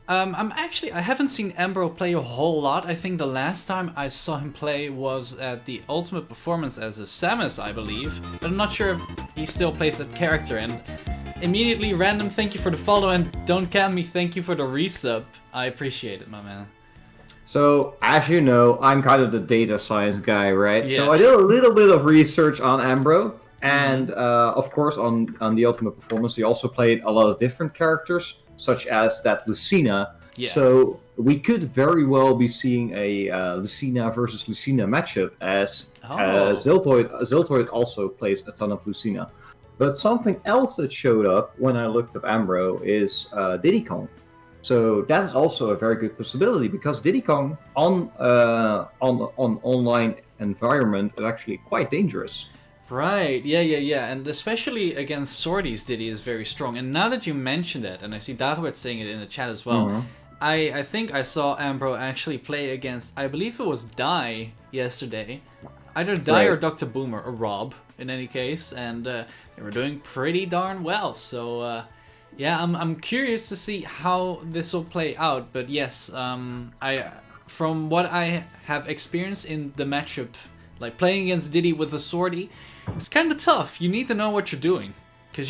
I haven't seen Ambrow play a whole lot. I think the last time I saw him play was at the Ultimate Performance as a Samus, I believe. But I'm not sure if he still plays that character. And immediately, random, thank you for the follow, and Don't Cam Me, thank you for the resub. I appreciate it, my man. So, as you know, I'm kind of the data science guy, right? Yeah. So I did a little bit of research on Ambrow. And, of course, on the Ultimate Performance, he also played a lot of different characters, such as that Lucina. Yeah. So we could very well be seeing a Lucina versus Lucina matchup, as Ziltoid also plays a ton of Lucina. But something else that showed up when I looked up Ambrow is Diddy Kong. So that is also a very good possibility, because Diddy Kong on online environment is actually quite dangerous. Right, yeah. And especially against Swordies, Diddy is very strong. And now that you mentioned it, and I see Dagobert saying it in the chat as well, I think I saw Ambrow actually play against, I believe it was Dai yesterday. Either Dai or Dr. Boomer, or Rob, in any case. And they were doing pretty darn well. So, yeah, I'm curious to see how this will play out. But yes, from what I have experienced in the matchup, like playing against Diddy with a Swordie, it's kind of tough. You need to know what you're doing.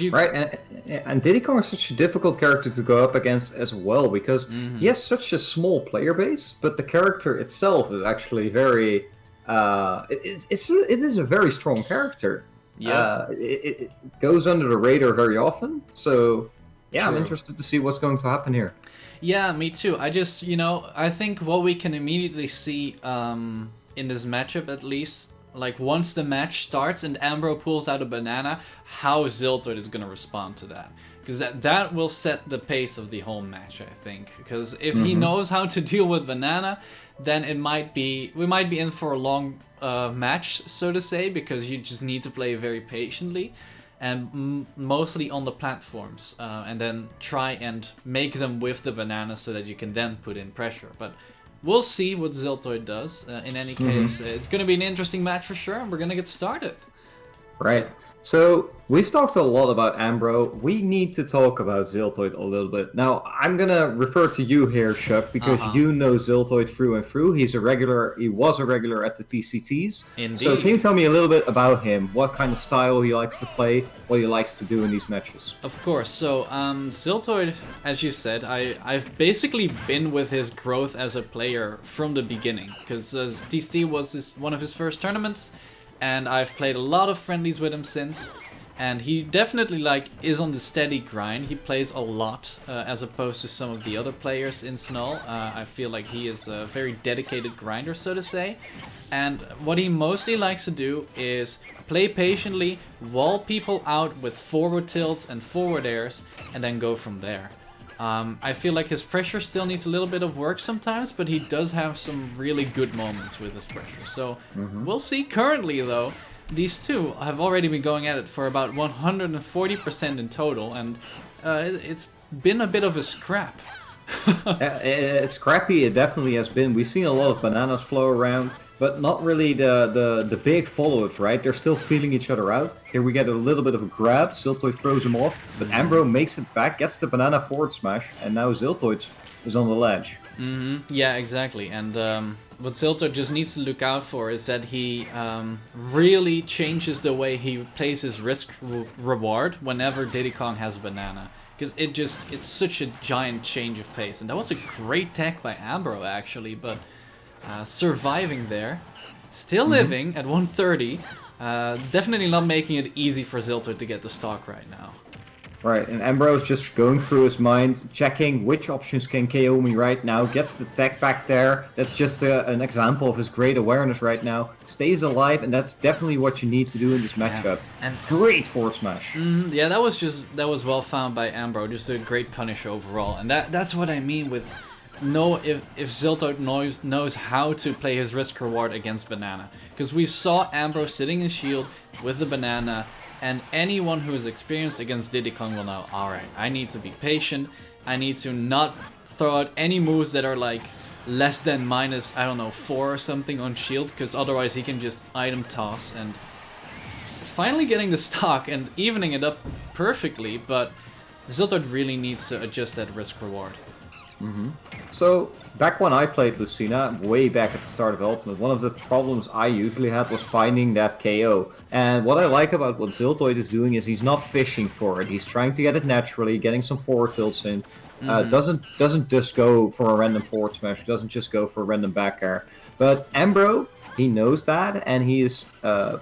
Right, and Diddy Kong is such a difficult character to go up against as well, because he has such a small player base, but the character itself is actually very... it is a very strong character. Yeah. It goes under the radar very often, so yeah, True. I'm interested to see what's going to happen here. Yeah, me too. I just, I think what we can immediately see in this matchup, at least, like once the match starts and Ambrow pulls out a banana, how Ziltoid is going to respond to that. Because that will set the pace of the whole match, I think. Because if he knows how to deal with banana, then we might be in for a long match, so to say, because you just need to play very patiently and mostly on the platforms, and then try and make them with the banana so that you can then put in pressure. But we'll see what Ziltoid does. In any case, it's going to be an interesting match for sure, and we're going to get started. Right. So we've talked a lot about Ambrow. We need to talk about Ziltoid a little bit. Now, I'm going to refer to you here, Shuc, because you know Ziltoid through and through. He was a regular at the TCTs. Indeed. So can you tell me a little bit about him? What kind of style he likes to play, what he likes to do in these matches? Of course. So, Ziltoid, as you said, I've basically been with his growth as a player from the beginning, because TCT was one of his first tournaments. And I've played a lot of friendlies with him since, and he definitely is on the steady grind. He plays a lot as opposed to some of the other players in SNUL. I feel like he is a very dedicated grinder, so to say. And what he mostly likes to do is play patiently, wall people out with forward tilts and forward airs, and then go from there. I feel like his pressure still needs a little bit of work sometimes, but he does have some really good moments with his pressure. So we'll see. Currently, though, these two have already been going at it for about 140% in total, and it's been a bit of a scrap. Scrappy, it definitely has been. We've seen a lot of bananas flow around, but not really the big follow-ups, right? They're still feeling each other out. Here we get a little bit of a grab. Ziltoid throws him off, but Ambrow makes it back, gets the banana forward smash, and now Ziltoid is on the ledge. Yeah, exactly. And what Ziltoid just needs to look out for is that he really changes the way he plays his risk-reward whenever Diddy Kong has a banana. Because it's such a giant change of pace. And that was a great tech by Ambrow, actually, but... surviving there, still living at 130, definitely not making it easy for Ziltoid to get the stock right now. Right, and Ambrow is just going through his mind, checking which options can KO me right now, gets the tech back there. That's just an example of his great awareness right now. Stays alive, and that's definitely what you need to do in this matchup. Yeah. And great forward smash. Yeah, that was well found by Ambrow, just a great punish overall. And that's what I mean with if Ziltoid knows how to play his risk reward against banana. Because we saw Ambrow sitting in shield with the banana, and anyone who is experienced against Diddy Kong will know, alright, I need to be patient, I need to not throw out any moves that are like less than minus, I don't know, 4 or something on shield, because otherwise he can just item toss. And finally getting the stock and evening it up perfectly, but Ziltoid really needs to adjust that risk reward. So, back when I played Lucina, way back at the start of Ultimate, one of the problems I usually had was finding that KO. And what I like about what Ziltoid is doing is he's not fishing for it. He's trying to get it naturally, getting some forward tilts in. Doesn't just go for a random forward smash, doesn't just go for a random back air. But Ambrow, he knows that, and he is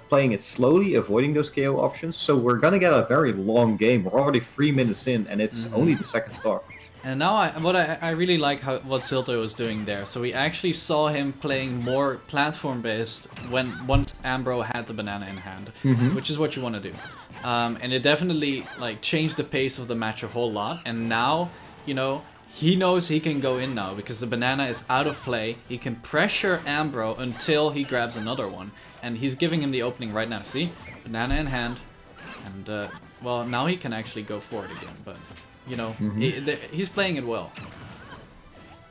playing it slowly, avoiding those KO options. So we're gonna get a very long game. We're already 3 minutes in, and it's only the second stock. And now I really like what Ziltoid was doing there. So we actually saw him playing more platform-based once Ambrow had the banana in hand, which is what you want to do. And it definitely like changed the pace of the match a whole lot. And now, you know, he knows he can go in now because the banana is out of play. He can pressure Ambrow until he grabs another one. And he's giving him the opening right now. See? Banana in hand. And, well, now he can actually go for it again, but... You know, he's playing it well.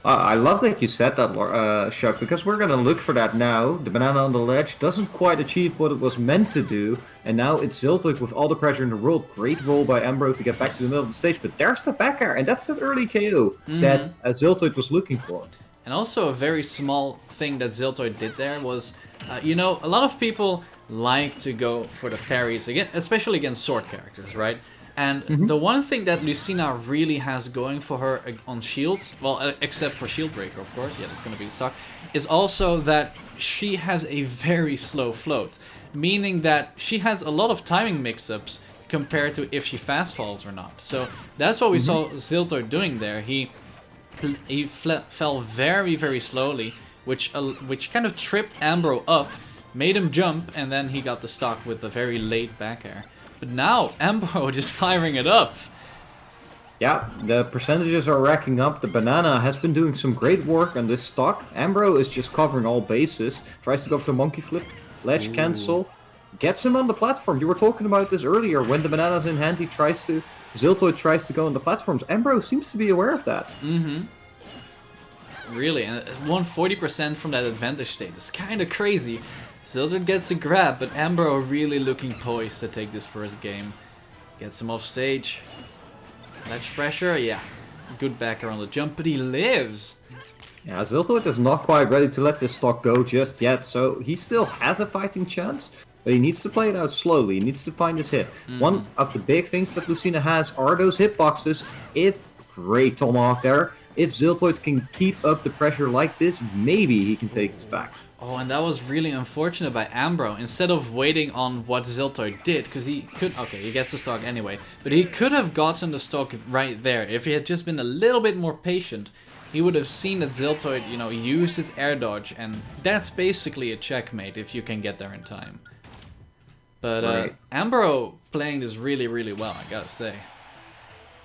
I love that you said that, Shuc, because we're going to look for that now. The banana on the ledge doesn't quite achieve what it was meant to do, and now it's Ziltoid with all the pressure in the world. Great roll by Ambrow to get back to the middle of the stage, but there's the back air, and that's that early KO that Ziltoid was looking for. And also a very small thing that Ziltoid did there was, you know, a lot of people like to go for the parries, again, especially against sword characters, right? And the one thing that Lucina really has going for her on shields, well, except for shield breaker, of course, yeah, that's gonna be stuck, is also that she has a very slow float, meaning that she has a lot of timing mix-ups compared to if she fast falls or not. So that's what we saw Ziltoid doing there. He fell very, very slowly, which kind of tripped Ambrow up, made him jump, and then he got the stock with a very late back air. But now, Ambrow just firing it up. Yeah, the percentages are racking up. The banana has been doing some great work on this stock. Ambrow is just covering all bases. Tries to go for the monkey flip. Ledge cancel. Gets him on the platform. You were talking about this earlier. When the banana's in hand, Ziltoid tries to go on the platforms. Ambrow seems to be aware of that. Really, and 140% from that advantage state. It's kind of crazy. Ziltoid gets a grab, but Ambrow really looking poised to take this first game. Gets him off stage. Ledge pressure, yeah. Good backer on the jump, but he lives. Yeah, Ziltoid is not quite ready to let this stock go just yet, so he still has a fighting chance, but he needs to play it out slowly. He needs to find his hit. One of the big things that Lucina has are those hitboxes. Great tomahawk there. If Ziltoid can keep up the pressure like this, maybe he can take this back. Oh, and that was really unfortunate by Ambrow. Instead of waiting on what Ziltoid did, because he could... Okay, he gets the stock anyway. But he could have gotten the stock right there. If he had just been a little bit more patient, he would have seen that Ziltoid, you know, used his air dodge. And that's basically a checkmate if you can get there in time. But Ambrow playing this really, really well, I gotta say.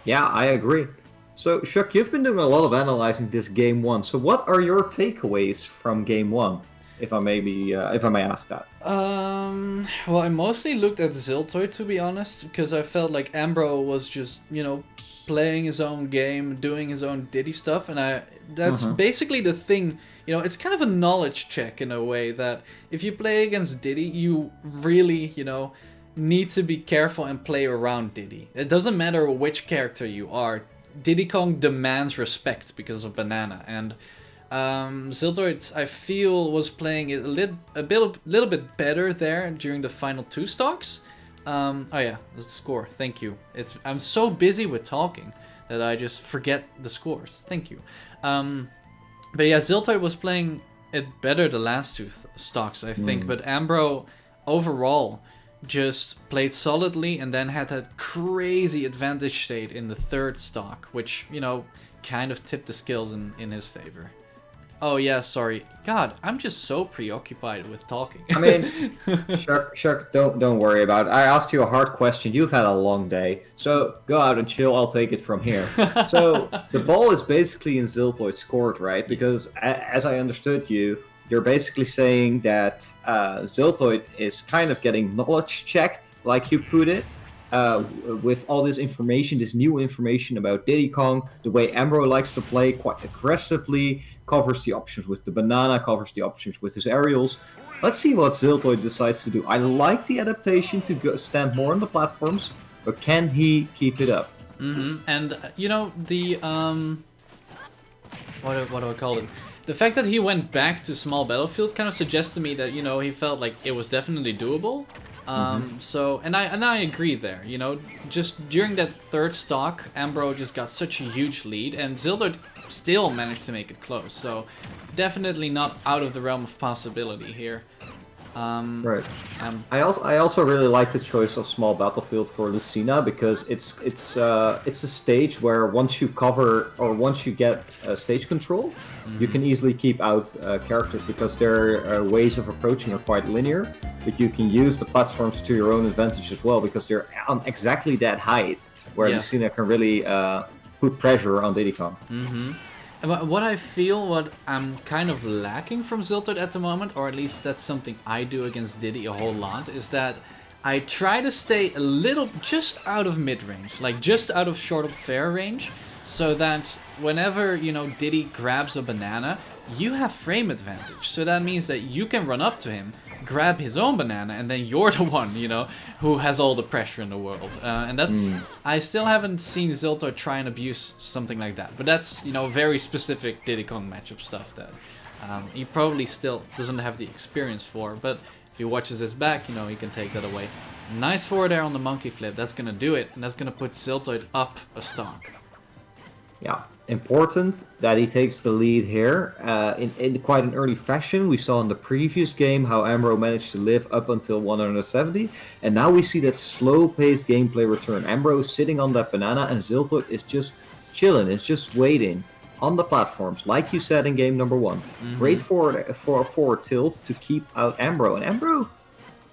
Yeah, I agree. So, Shuc, you've been doing a lot of analyzing this game one. So what are your takeaways from game one? If I may ask that. Well, I mostly looked at Ziltoid, to be honest, because I felt like Ambrow was just, you know, playing his own game, doing his own Diddy stuff, and that's basically the thing. You know, it's kind of a knowledge check in a way that if you play against Diddy, you really, you know, need to be careful and play around Diddy. It doesn't matter which character you are. Diddy Kong demands respect because of Banana, and Ziltoid, I feel, was playing it a little bit better there during the final 2 stocks. Oh yeah, the score. Thank you. I'm so busy with talking that I just forget the scores. Thank you. But yeah, Ziltoid was playing it better the last 2 stocks, I think. But Ambrow overall just played solidly and then had that crazy advantage state in the 3rd stock, which, you know, kind of tipped the skills in his favor. Oh yeah, sorry. God, I'm just so preoccupied with talking. I mean, Shuc, don't worry about it. I asked you a hard question. You've had a long day, so go out and chill. I'll take it from here. So the ball is basically in Ziltoid's court, right? Because as I understood you're basically saying that Ziltoid is kind of getting knowledge checked, like you put it. With all this information, this new information about Diddy Kong, the way Ambrow likes to play quite aggressively, covers the options with the banana, covers the options with his aerials. Let's see what Ziltoid decides to do. I like the adaptation to stand more on the platforms, but can he keep it up? And, you know, what do I call it? The fact that he went back to small battlefield kind of suggests to me that, you know, he felt like it was definitely doable. So, and I agree there, you know, just during that third stock, Ambrow just got such a huge lead, and Ziltoid still managed to make it close, so definitely not out of the realm of possibility here. Right. I also really like the choice of small battlefield for Lucina, because it's a stage where once you cover or once you get stage control, you can easily keep out characters, because their ways of approaching are quite linear. But you can use the platforms to your own advantage as well, because they're on exactly that height where Lucina can really put pressure on Diddy Kong. What I feel, what I'm kind of lacking from Ziltoid at the moment, or at least that's something I do against Diddy a whole lot, is that I try to stay a little just out of mid-range, like just out of short of fair range, so that whenever, you know, Diddy grabs a banana, you have frame advantage. So that means that you can run up to him, grab his own banana, and then you're the one, you know, who has all the pressure in the world. And that's... I still haven't seen Ziltoid try and abuse something like that. But that's, you know, very specific Diddy Kong matchup stuff that he probably still doesn't have the experience for. But if he watches his back, you know, he can take that away. Nice forward air on the monkey flip. That's going to do it. And that's going to put Ziltoid up a stock. Yeah, important that he takes the lead here in quite an early fashion. We saw in the previous game how Ambrow managed to live up until 170, and now we see that slow-paced gameplay return. Ambrow is sitting on that banana, and Ziltoid is just chilling, is just waiting on the platforms, like you said in game number 1. Great forward tilt to keep out Ambrow, and Ambrow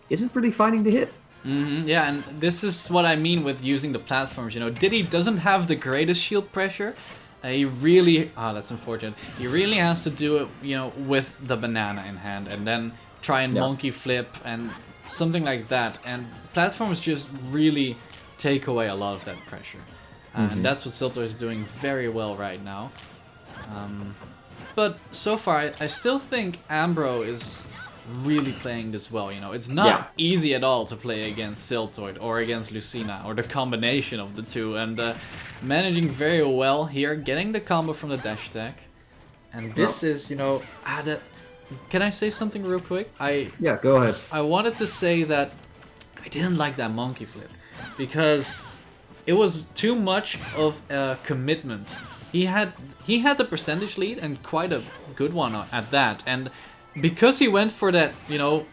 isn't really finding the hit. Yeah, and this is what I mean with using the platforms. You know, Diddy doesn't have the greatest shield pressure. He really... that's unfortunate. He really has to do it, you know, with the banana in hand, and then try and monkey flip and something like that. And platforms just really take away a lot of that pressure. And that's what Ziltoid is doing very well right now. But so far, I still think Ambrow is really playing this well, you know. It's not easy at all to play against Ziltoid or against Lucina, or the combination of the two, and managing very well here, getting the combo from the dash attack. And this is, you know, can I say something real quick? Yeah, go ahead. I wanted to say that I didn't like that monkey flip, because it was too much of a commitment. He had the percentage lead, and quite a good one at that, and because he went for that, you know,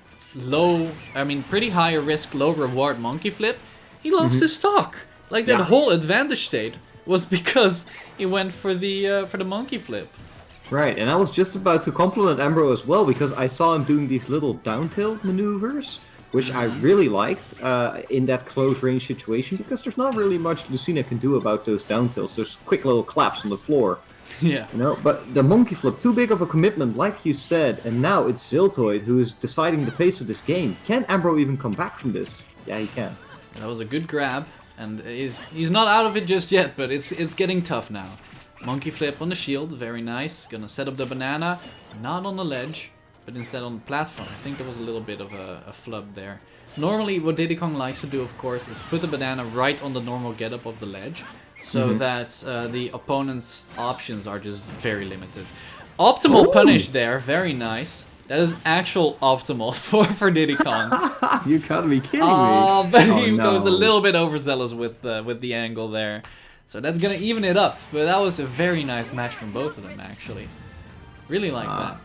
pretty high risk, low reward monkey flip, he lost his stock. Like, that whole advantage state was because he went for the monkey flip. Right, and I was just about to compliment Ambrow as well, because I saw him doing these little down tilt maneuvers, which I really liked in that close range situation, because there's not really much Lucina can do about those down tilts. There's quick little claps on the floor. Yeah. You know, but the monkey flip, too big of a commitment, like you said, and now it's Ziltoid who is deciding the pace of this game. Can Ambrow even come back from this? Yeah, he can. That was a good grab, and he's not out of it just yet, but it's getting tough now. Monkey flip on the shield, very nice. Gonna set up the banana, not on the ledge, but instead on the platform. I think there was a little bit of a flub there. Normally, what Diddy Kong likes to do, of course, is put the banana right on the normal getup of the ledge, so that the opponent's options are just very limited. Optimal punish there, very nice. That is actual optimal for Diddy Kong. You gotta be kidding me. Oh, but he goes a little bit overzealous with the angle there. So that's gonna even it up. But that was a very nice match from both of them, actually. Really like that.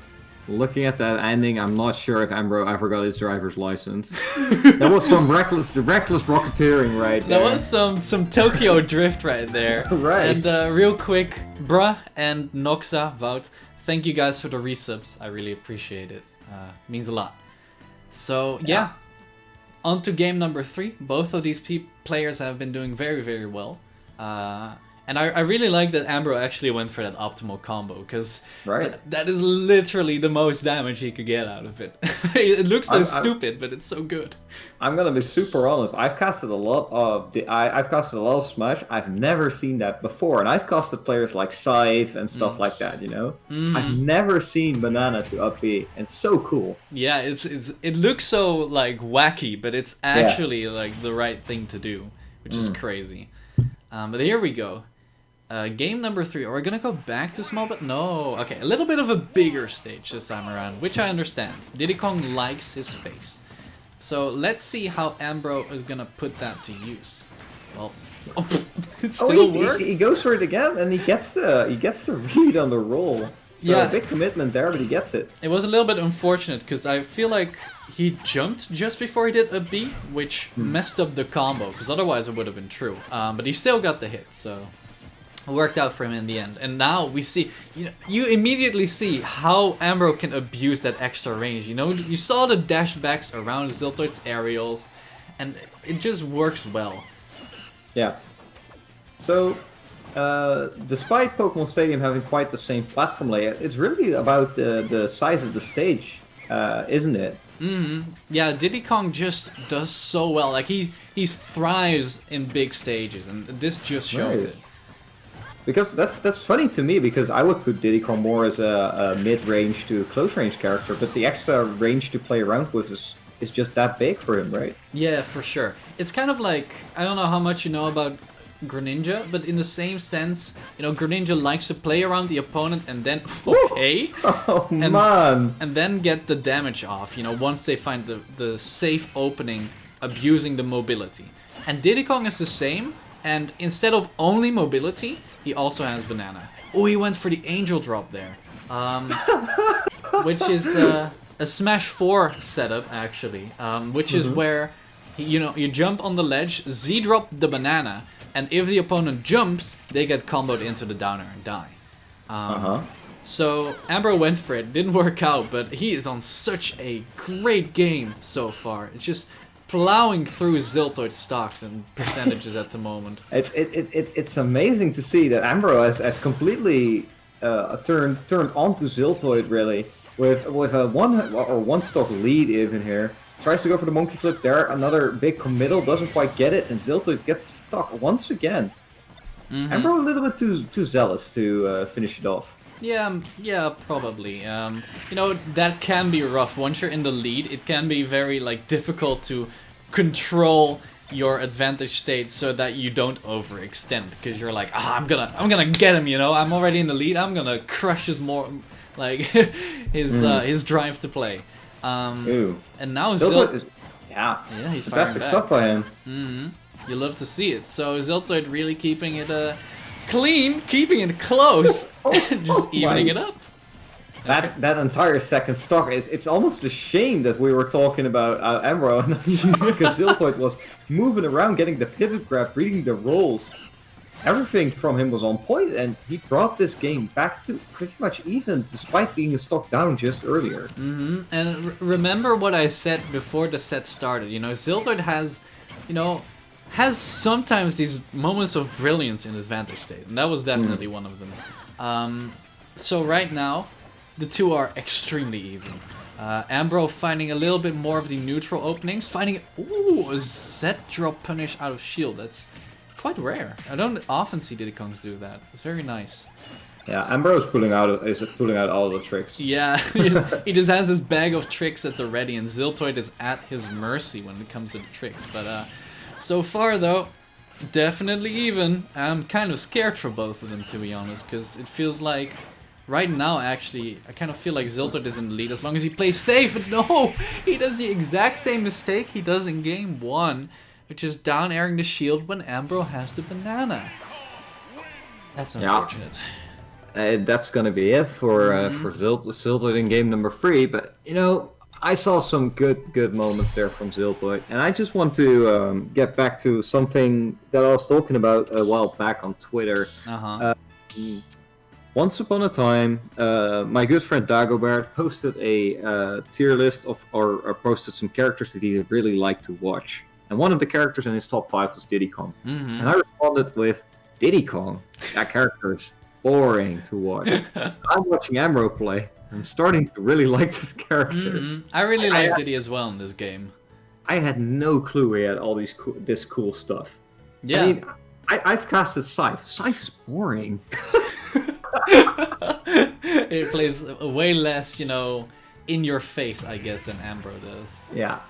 Looking at that ending, I'm not sure if Ambrow ever got his driver's license. That was some reckless rocketeering right there. That was some Tokyo drift right there. Right. And real quick, Bruh and Noxa, Wout, thank you guys for the resubs. I really appreciate it. Means a lot. So yeah, on to game number 3. Both of these players have been doing very, very well. And I really like that Ambrow actually went for that optimal combo, because that is literally the most damage he could get out of it. It looks so stupid, but it's so good. I'm gonna be super honest. I've casted a lot of Smash. I've never seen that before, and I've casted players like Scythe and stuff like that. You know, I've never seen Banana to up B, and so cool. Yeah, it looks so like wacky, but it's actually like the right thing to do, which is crazy. But here we go. Game number 3. Are we gonna go back to small, but no. Okay, a little bit of a bigger stage this time around, which I understand. Diddy Kong likes his space. So let's see how Ambrow is gonna put that to use. Well, it still works. He goes for it again, and he gets the read on the roll. So yeah, a big commitment there, but he gets it. It was a little bit unfortunate because I feel like he jumped just before he did a B, which messed up the combo. Because otherwise it would have been true. But he still got the hit, so it worked out for him in the end. And now we see, you immediately see how Ambrow can abuse that extra range. You saw the dashbacks around Ziltoid's aerials, and it just works well. Yeah. So, despite Pokemon Stadium having quite the same platform layout, it's really about the size of the stage, isn't it? Mm-hmm. Yeah, Diddy Kong just does so well. Like he thrives in big stages, and this just shows it. Because that's funny to me, because I would put Diddy Kong more as a mid-range to close-range character, but the extra range to play around with is just that big for him, right? Yeah, for sure. It's kind of like, I don't know how much you know about Greninja, but in the same sense, Greninja likes to play around the opponent and then, okay, and then get the damage off, once they find the safe opening, abusing the mobility. And Diddy Kong is the same, and instead of only mobility, he also has banana. Oh, he went for the angel drop there, which is a Smash 4 setup actually, which is where you jump on the ledge, Z drop the banana, and if the opponent jumps, they get comboed into the downer and die. So Ambrow went for it, didn't work out, but he is on such a great game so far. It's just plowing through Ziltoid stocks and percentages at the moment. It's amazing to see that Ambrow has completely turned onto Ziltoid really, with a one stock lead even here. Tries to go for the monkey flip there, another big committal, doesn't quite get it, and Ziltoid gets stuck once again. Ambrow a little bit too zealous to finish it off. Yeah, probably. That can be rough. Once you're in the lead, it can be very difficult to control your advantage state so that you don't overextend, because you're like, I'm gonna get him. I'm already in the lead. I'm gonna crush his his drive to play. And now Ziltoid is, he's fantastic stuff by him. You love to see it. So Ziltoid really keeping it clean, keeping it close, just evening it up. That entire second stock it's almost a shame that we were talking about Ambrow, because Ziltoid was moving around, getting the pivot grab, reading the rolls. Everything from him was on point, and he brought this game back to pretty much even, despite being a stock down just earlier. And remember what I said before the set started. Ziltoid has sometimes these moments of brilliance in advantage state, and that was definitely one of them. So right now, the two are extremely even. Ambrow finding a little bit more of the neutral openings, finding a Z drop punish out of shield. That's quite rare. I don't often see Diddy Kongs do that. It's very nice. Yeah, Ambrow is pulling out all the tricks. Yeah, he just has his bag of tricks at the ready, and Ziltoid is at his mercy when it comes to the tricks. But so far though, definitely even. I'm kind of scared for both of them, to be honest, because it feels like right now, actually, I kind of feel like Ziltoid is in the lead as long as he plays safe. But no, he does the exact same mistake he does in game 1. Which is down airing the shield when Ambrow has the banana. That's unfortunate. That's gonna be it for Ziltoid in game number 3. But I saw some good moments there from Ziltoid, and I just want to get back to something that I was talking about a while back on Twitter. Once upon a time, my good friend Dagobert posted a tier list or posted some characters that he really liked to watch. And one of the characters in his top 5 was Diddy Kong. And I responded with, Diddy Kong? That character is boring to watch. I'm watching Ambrow play. I'm starting to really like this character. I really like Diddy as well in this game. I had no clue he had all this cool stuff. Yeah. I mean, I've casted Scythe. Scythe is boring. It plays way less, in your face, I guess, than Ambrow does. Yeah.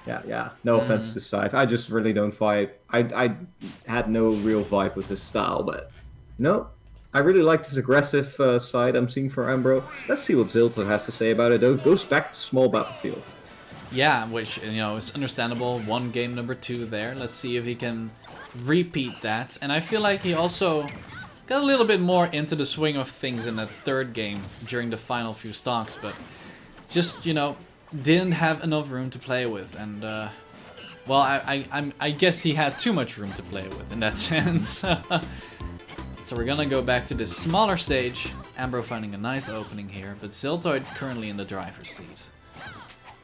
No offense to Scythe. I just really don't vibe. I had no real vibe with his style, but no. I really like this aggressive side I'm seeing for Ambrow. Let's see what Ziltoid has to say about it. It goes back to small battlefield. Yeah, which, you know, is understandable. One game number 2 there. Let's see if he can repeat that. And I feel like he also got a little bit more into the swing of things in that third game during the final few stocks, but just, you know, didn't have enough room to play with. And, well, I guess he had too much room to play with in that sense. So we're gonna go back to this smaller stage. Ambrow finding a nice opening here, but Ziltoid currently in the driver's seat.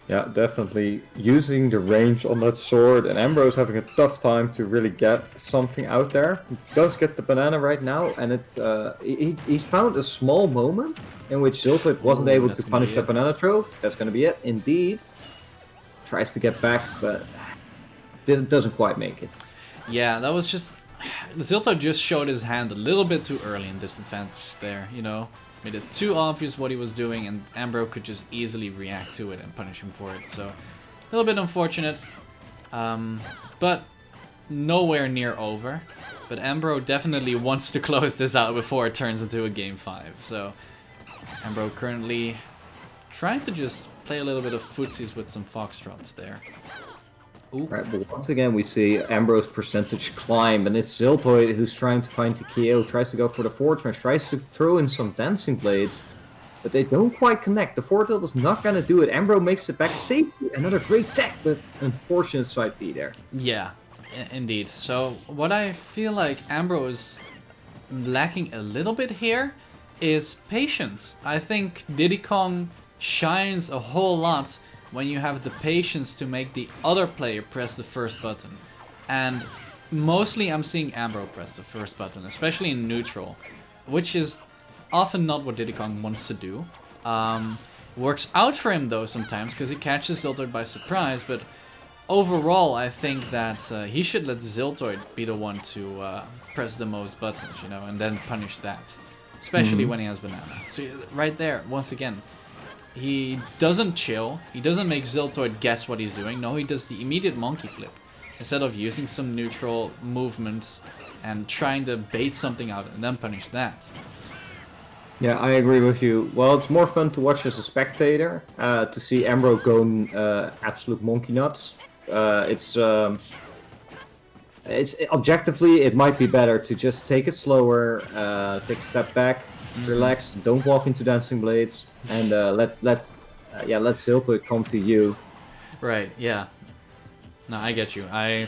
Yeah, definitely using the range on that sword, and Ambrow's having a tough time to really get something out there. He does get the banana right now, and it's he's found a small moment in which Ziltoid wasn't able to punish that banana throw. That's going to be it, indeed. Tries to get back, but doesn't quite make it. Yeah, that was just... Ziltoid just showed his hand a little bit too early in disadvantage there, you know. Made it too obvious what he was doing, and Ambrow could just easily react to it and punish him for it. So, a little bit unfortunate, but nowhere near over. But Ambrow definitely wants to close this out before it turns into a game 5. So, Ambrow currently trying to just play a little bit of footsies with some foxtrots there. Ooh. Right, but once again we see Ambrow's percentage climb, and it's Ziltoid who's trying to find the KO, tries to go for the forward smash, tries to throw in some dancing blades, but they don't quite connect. The forward tilt is not gonna do it. Ambrow makes it back safely. Another great tech, but unfortunate side B there. Yeah, indeed. So what I feel like Ambrow is lacking a little bit here is patience. I think Diddy Kong shines a whole lot when you have the patience to make the other player press the first button. And mostly I'm seeing Ambrow press the first button, especially in neutral, which is often not what Diddy Kong wants to do. Works out for him though sometimes, because he catches Ziltoid by surprise, but overall I think that he should let Ziltoid be the one to press the most buttons, you know, and then punish that. Especially when he has banana. So right there, once again, he doesn't chill, he doesn't make Ziltoid guess what he's doing. No, he does the immediate monkey flip. Instead of using some neutral movement and trying to bait something out and then punish that. Yeah, I agree with you. Well, it's more fun to watch as a spectator, to see Ambrow going absolute monkey nuts. It's objectively, it might be better to just take it slower, take a step back, relax, don't walk into dancing blades, and let Ziltoid come to you. Right, yeah. No, I get you. I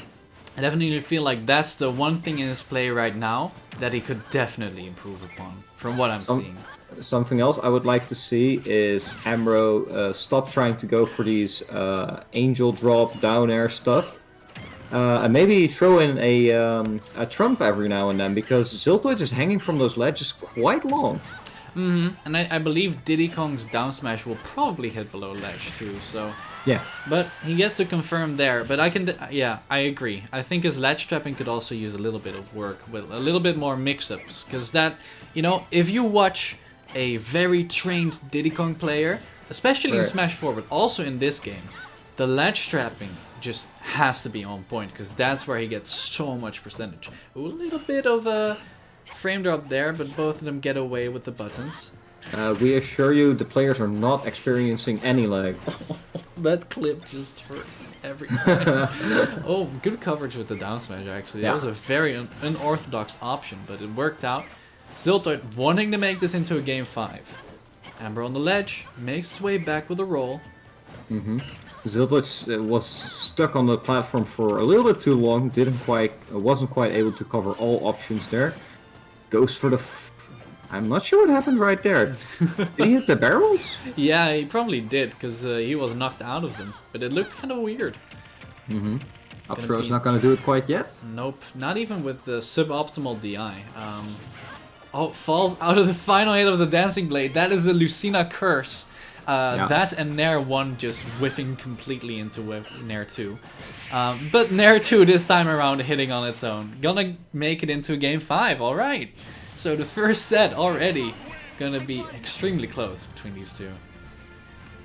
definitely feel like that's the one thing in his play right now that he could definitely improve upon, from what I'm seeing. Something else I would like to see is Ambrow stop trying to go for these angel drop, down air stuff. And maybe throw in a trump every now and then, because Ziltoid is hanging from those ledges quite long. And I believe Diddy Kong's down smash will probably hit below ledge too, so... Yeah. But he gets to confirm there, but yeah, I agree. I think his ledge trapping could also use a little bit of work, with a little bit more mix-ups, because that, you know, if you watch a very trained Diddy Kong player, especially in Smash 4, but also in this game, the ledge trapping just has to be on point, because that's where he gets so much percentage. Ooh, a little bit of a frame drop there, but both of them get away with the buttons. We assure you the players are not experiencing any lag. That clip just hurts every time. Oh, good coverage with the down smash actually. That was a very unorthodox option, but it worked out. Ziltoid wanting to make this into a game 5. Ambrow on the ledge, makes his way back with a roll. Ziltoid was stuck on the platform for a little bit too long, wasn't quite able to cover all options there. Goes for the... I'm not sure what happened right there. Did he hit the barrels? Yeah, he probably did, because he was knocked out of them. But it looked kind of weird. Up throw's not going to do it quite yet. Nope, not even with the suboptimal DI. Oh, falls out of the final hit of the Dancing Blade. That is a Lucina curse. That and Nair 1 just whiffing completely into Nair 2. But Nair 2 this time around hitting on its own. Gonna make it into game 5, alright. So the first set already gonna be extremely close between these two.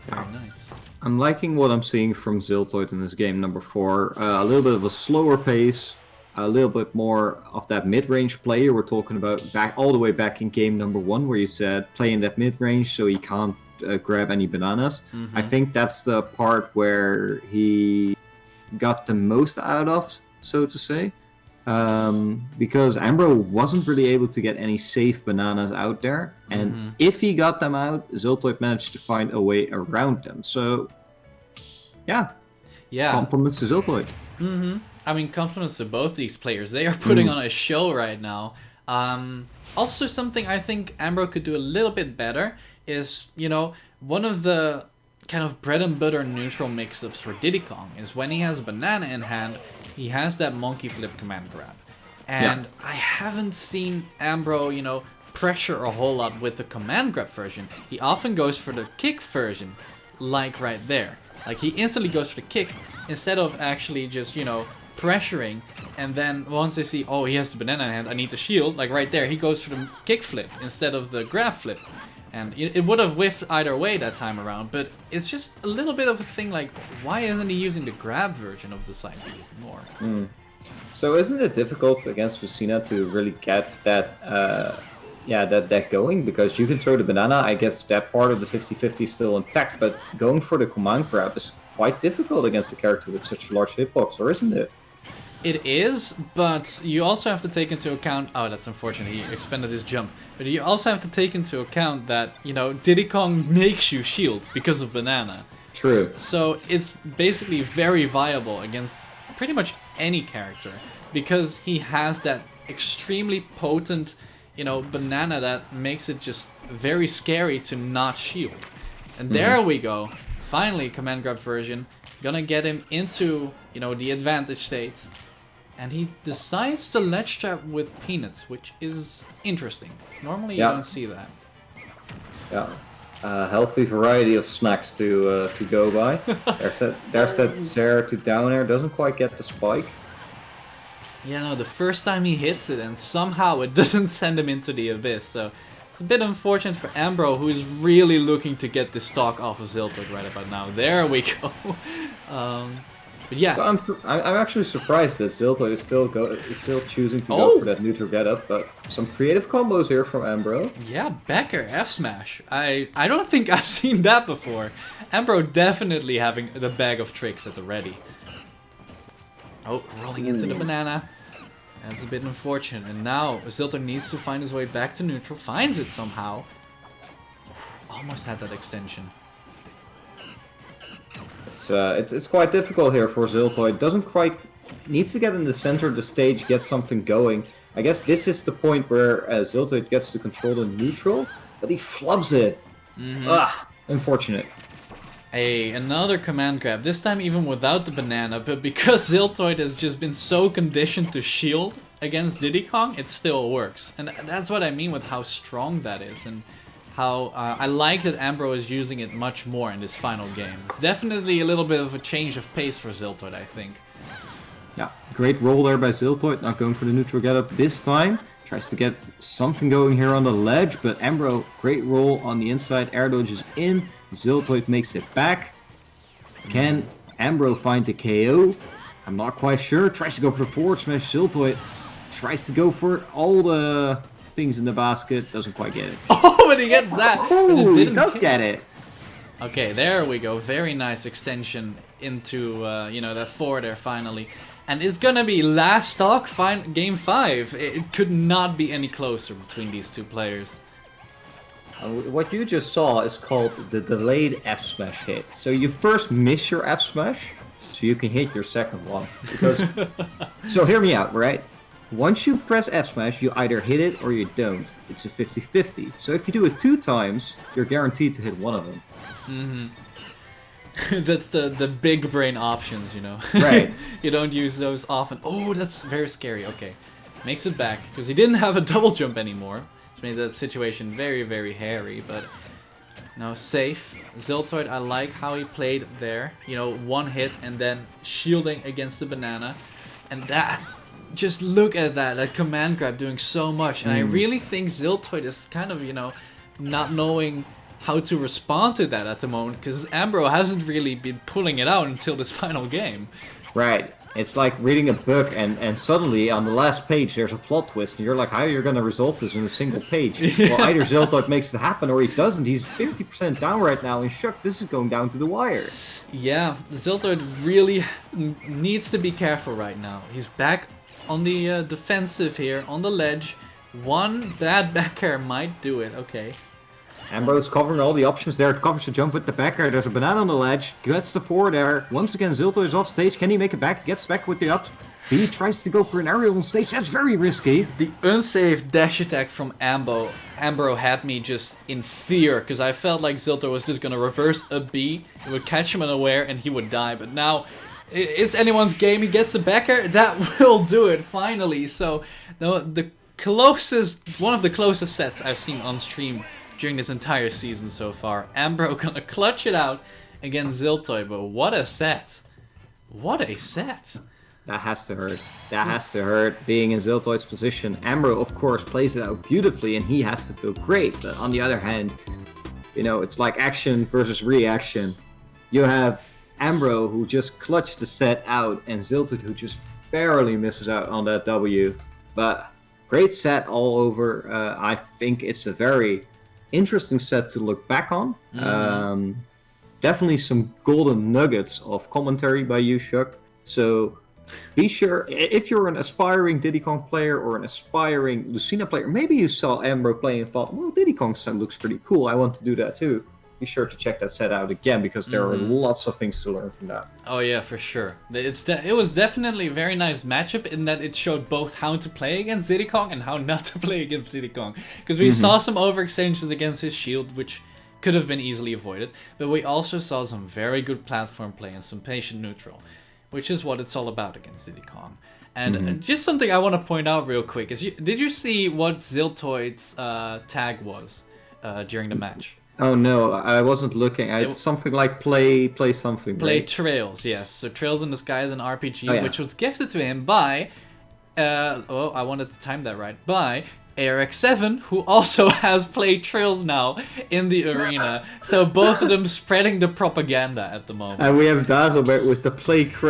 Very nice. I'm liking what I'm seeing from Ziltoid in this game number 4. A little bit of a slower pace, a little bit more of that mid-range player. We're talking about back all the way back in game number 1, where you said play in that mid-range so he can't grab any bananas. I think that's the part where he got the most out of, so to say. Because Ambrow wasn't really able to get any safe bananas out there, and if he got them out, Ziltoid managed to find a way around them. So, yeah, compliments to Ziltoid. I mean, compliments to both these players. They are putting on a show right now. Also, something I think Ambrow could do a little bit better is, you know, one of the kind of bread and butter neutral mix-ups for Diddy Kong is when he has a banana in hand, he has that monkey flip command grab. And I haven't seen Ambrow, you know, pressure a whole lot with the command grab version. He often goes for the kick version, like right there. Like, he instantly goes for the kick instead of actually just, you know, pressuring, and then once they see, oh, he has the banana in hand, I need to shield, like right there, he goes for the kick flip instead of the grab flip. And it would have whiffed either way that time around, but it's just a little bit of a thing, like, why isn't he using the grab version of the side B more? So isn't it difficult against Lucina to really get that, that going? Because you can throw the banana, I guess that part of the 50-50 is still intact, but going for the command grab is quite difficult against a character with such a large hitbox, or isn't it? It is, but you also have to take into account... Oh, that's unfortunate, he expended his jump. But you also have to take into account that, you know, Diddy Kong makes you shield because of banana. True. So it's basically very viable against pretty much any character, because he has that extremely potent, you know, banana that makes it just very scary to not shield. And there we go. Finally, command grab version. Gonna get him into, you know, the advantage state. And he decides to ledge trap with peanuts, which is interesting. Normally you don't see that. Yeah. Healthy variety of snacks to go by. There's that Sarah to down air, doesn't quite get the spike. Yeah, no, the first time he hits it, and somehow it doesn't send him into the abyss, so it's a bit unfortunate for Ambrow, who is really looking to get this stock off of Ziltoid right about now. There we go. But yeah. I'm actually surprised that Ziltoid is still choosing to go for that neutral getup, but some creative combos here from Ambrow. Yeah, Becker, F smash. I don't think I've seen that before. Ambrow definitely having the bag of tricks at the ready. Oh, rolling into the banana. That's a bit unfortunate. And now Ziltoid needs to find his way back to neutral. Finds it somehow. Almost had that extension. It's quite difficult here for Ziltoid. Doesn't quite... Needs to get in the center of the stage, get something going. I guess this is the point where Ziltoid gets to control the neutral, but he flubs it. Unfortunate. Another command grab, this time even without the banana, but because Ziltoid has just been so conditioned to shield against Diddy Kong, it still works. And that's what I mean with how strong that is, and how I like that Ambrow is using it much more in this final game. It's definitely a little bit of a change of pace for Ziltoid, I think. Yeah, great roll there by Ziltoid, not going for the neutral getup this time. Tries to get something going here on the ledge, but Ambrow, great roll on the inside, air dodges in. Ziltoid makes it back. Can Ambrow find the KO? I'm not quite sure. Tries to go for the forward smash. Ziltoid tries to go for all the things in the basket. Doesn't quite get it. Oh, but he gets that. Oh, he does get it. Okay, there we go. Very nice extension into, you know, that forward there finally. And it's gonna be last stock, game 5. It could not be any closer between these two players. What you just saw is called the delayed F smash hit. So you first miss your F smash, so you can hit your second one. Because so hear me out, right? Once you press F smash, you either hit it or you don't. It's a 50-50. So if you do it 2 times, you're guaranteed to hit one of them. That's the big brain options, you know. Right. You don't use those often. Oh, that's very scary. Okay, makes it back because he didn't have a double jump anymore. Made that situation very, very hairy, but no, safe. Ziltoid, I like how he played there. You know, one hit and then shielding against the banana. And that, just look at that command grab doing so much. And I really think Ziltoid is kind of, you know, not knowing how to respond to that at the moment, because Ambrow hasn't really been pulling it out until this final game. Right. It's like reading a book and suddenly on the last page there's a plot twist and you're like, how are you going to resolve this in a single page? Well, either Ziltoid makes it happen or he doesn't. He's 50% down right now, and Shuc, this is going down to the wire. Yeah, Ziltoid really needs to be careful right now. He's back on the defensive here, on the ledge. One bad back air might do it, okay. Ambrow's covering all the options there. Covers the jump with the back air. There's a banana on the ledge. Gets the forward air. Once again, Ziltoid is off stage. Can he make it back? Gets back with the up. He tries to go for an aerial on stage. That's very risky. The unsafe dash attack from Ambrow had me just in fear, because I felt like Ziltoid was just going to reverse a B. It would catch him unaware and he would die. But now it's anyone's game. He gets the back air. That will do it, finally. So the closest, one of the closest sets I've seen on stream during this entire season so far. Ambrow gonna clutch it out against Ziltoid, but what a set. What a set. That has to hurt. That has to hurt, being in Ziltoid's position. Ambrow, of course, plays it out beautifully, and he has to feel great. But on the other hand, you know, it's like action versus reaction. You have Ambrow, who just clutched the set out, and Ziltoid, who just barely misses out on that W. But great set all over. I think it's a very interesting set to look back on. Definitely some golden nuggets of commentary by you, Shuc. So be sure, if you're an aspiring Diddy Kong player or an aspiring Lucina player, maybe you saw Ambrow play and thought, well, Diddy Kong set looks pretty cool, I want to do that too. Be sure to check that set out again, because there are lots of things to learn from that. Oh yeah, for sure. It was definitely a very nice matchup in that it showed both how to play against Diddy Kong and how not to play against Diddy Kong. Because we saw some overextensions against his shield, which could have been easily avoided. But we also saw some very good platform play and some patient neutral, which is what it's all about against Diddy Kong. And just something I want to point out real quick is, did you see what Ziltoid's tag was during the match? Oh no, I wasn't looking. It's something like play something. Play right? Trails, yes. So Trails in the Sky is an RPG, which was gifted to him by, I wanted to time that right, by ARX7, who also has Play Trails now in the arena. So both of them spreading the propaganda at the moment. And we have Dagobert with the Play